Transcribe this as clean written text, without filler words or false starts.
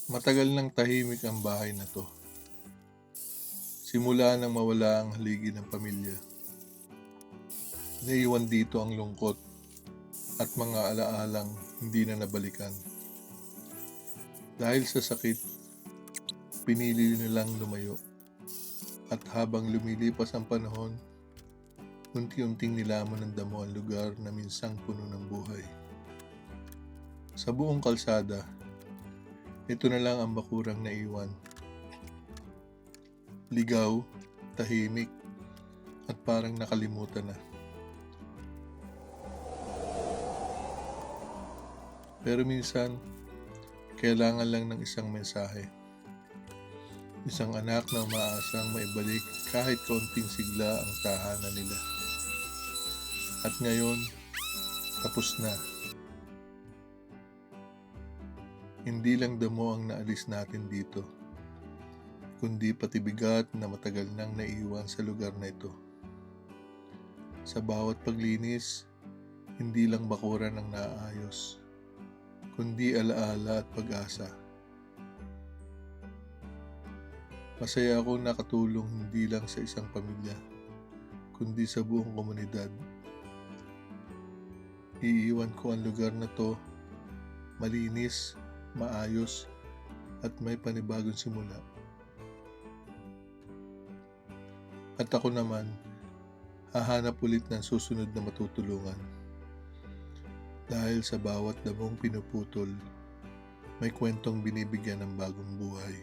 Matagal nang tahimik ang bahay na 'to, simula nang mawala ang haligi ng pamilya. Naiwan dito ang lungkot at mga alaalang hindi na nabalikan. Dahil sa sakit, pinili nilang lumayo at habang lumilipas ang panahon, unti-unting nilamon ng damo ang lugar na minsang puno ng buhay. Sa buong kalsada, ito na lang ang bakurang naiwan. Ligaw, tahimik, at parang nakalimutan na. Pero minsan, kailangan lang ng isang mensahe. Isang anak na umaasang maibalik kahit kaunting sigla ang tahanan nila. At ngayon, tapos na. Hindi lang damo ang naalis natin dito, kundi pati bigat na matagal nang naiwan sa lugar na ito. Sa bawat paglinis, hindi lang bakuran ang naayos, kundi alaala at pag-asa. Masaya akong nakatulong hindi lang sa isang pamilya, kundi sa buong komunidad. Iiwan ko ang lugar na to malinis, maayos, at may panibagong simula. At ako naman, hahanap ulit ng susunod na matutulungan. Dahil sa bawat damong pinuputol, may kwentong binibigyan ng bagong buhay.